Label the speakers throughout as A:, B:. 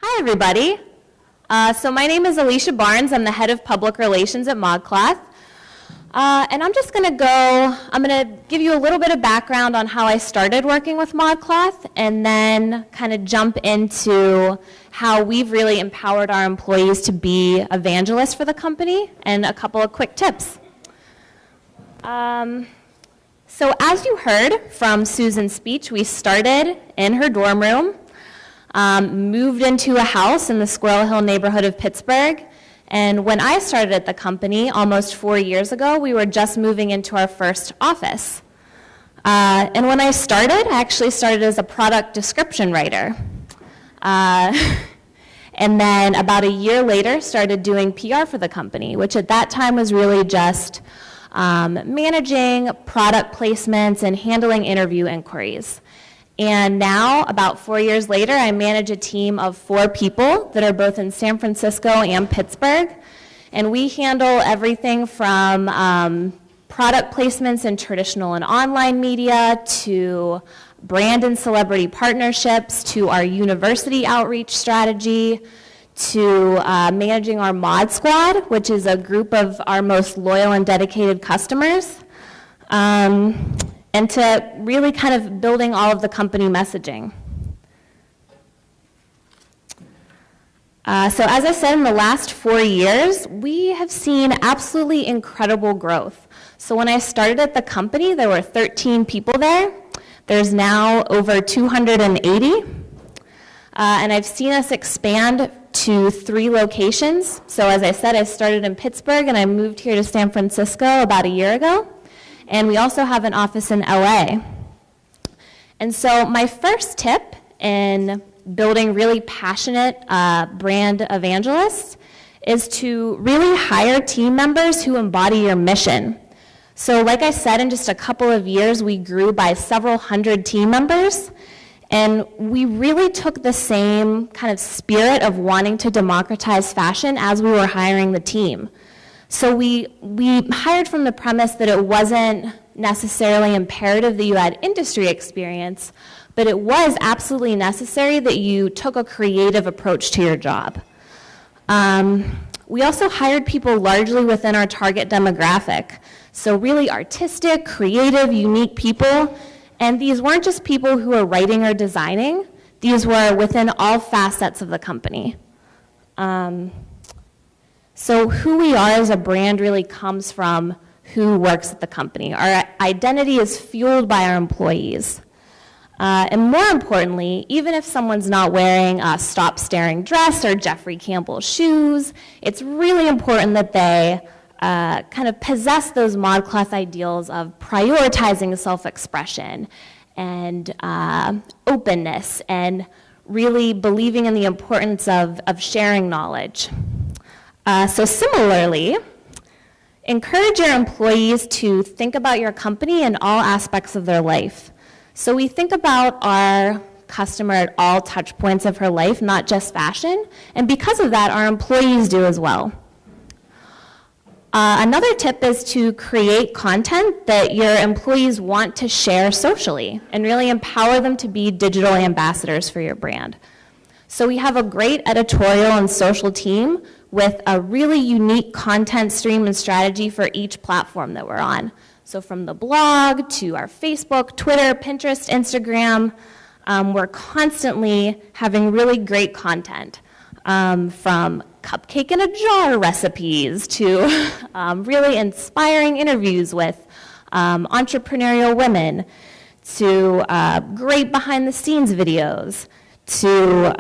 A: Hi, everybody. So my name is Alicia Barnes. I'm the head of public relations at ModCloth. And I'm going to give you a little bit of background on how I started working with ModCloth, and then kind of jump into how we've really empowered our employees to be evangelists for the company, and a couple of quick tips. So as you heard from Susan's speech, we started in her dorm room, moved into a house in the Squirrel Hill neighborhood of Pittsburgh. And when I started at the company almost 4 years ago, we were just moving into our first office. And when I actually started as a product description writer. And then about a year later, started doing PR for the company, which at that time was really just managing product placements and handling interview inquiries. And now, about 4 years later, I manage a team of 4 people that are both in San Francisco and Pittsburgh. And we handle everything from product placements in traditional and online media, to brand and celebrity partnerships, to our university outreach strategy, to managing our Mod Squad, which is a group of our most loyal and dedicated customers. And to really kind of building all of the company messaging. So as I said, in the last 4 years, we have seen absolutely incredible growth. So when I started at the company, there were 13 people there. There's now over 280. And I've seen us expand to 3 locations. So as I said, I started in Pittsburgh, and I moved here to San Francisco about a year ago. And we also have an office in LA. And so my first tip in building really passionate brand evangelists is to really hire team members who embody your mission. So like I said, in just a couple of years, we grew by several hundred team members. And we really took the same kind of spirit of wanting to democratize fashion as we were hiring the team. So we hired from the premise that it wasn't necessarily imperative that you had industry experience, but it was absolutely necessary that you took a creative approach to your job. We also hired people largely within our target demographic. So really artistic, creative, unique people. And these weren't just people who were writing or designing. These were within all facets of the company. So who we are as a brand really comes from who works at the company. Our identity is fueled by our employees. And more importantly, even if someone's not wearing a Stop Staring dress or Jeffrey Campbell shoes, it's really important that they kind of possess those ModCloth ideals of prioritizing self-expression and openness, and really believing in the importance of sharing knowledge. So similarly, encourage your employees to think about your company in all aspects of their life. So we think about our customer at all touch points of her life, not just fashion, and because of that, our employees do as well. Another tip is to create content that your employees want to share socially, and really empower them to be digital ambassadors for your brand. So we have a great editorial and social team with a really unique content stream and strategy for each platform that we're on. So from the blog to our Facebook, Twitter, Pinterest, Instagram, we're constantly having really great content, from cupcake in a jar recipes to really inspiring interviews with entrepreneurial women, to great behind the scenes videos, to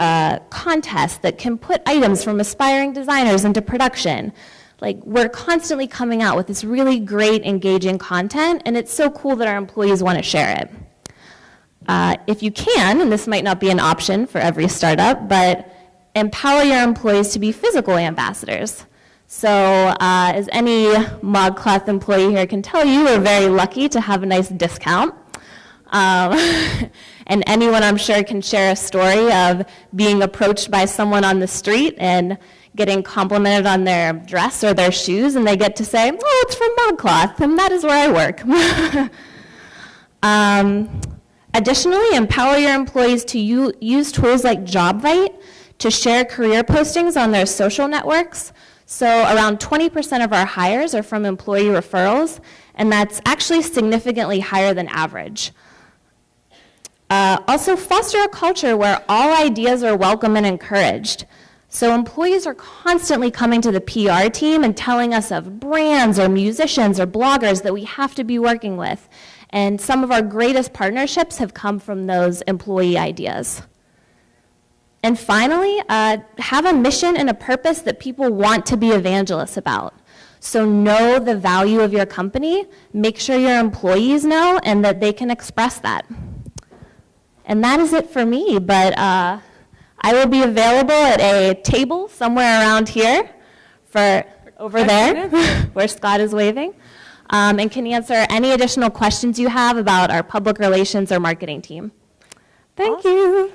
A: contests that can put items from aspiring designers into production. Like, we're constantly coming out with this really great, engaging content, and it's so cool that our employees want to share it. If you can, and this might not be an option for every startup, but empower your employees to be physical ambassadors. So as any ModCloth employee here can tell you, we're very lucky to have a nice discount. And anyone, I'm sure, can share a story of being approached by someone on the street and getting complimented on their dress or their shoes, and they get to say, oh, it's from ModCloth, and that is where I work. Additionally, empower your employees to use tools like JobVite to share career postings on their social networks. So around 20% of our hires are from employee referrals, and that's actually significantly higher than average. Also, foster a culture where all ideas are welcome and encouraged. So employees are constantly coming to the PR team and telling us of brands or musicians or bloggers that we have to be working with. And some of our greatest partnerships have come from those employee ideas. And finally, have a mission and a purpose that people want to be evangelists about. So know the value of your company, make sure your employees know, and that they can express that. And that is it for me, but I will be available at a table somewhere around here, over there, where Scott is waving, and can answer any additional questions you have about our public relations or marketing team. Thank you.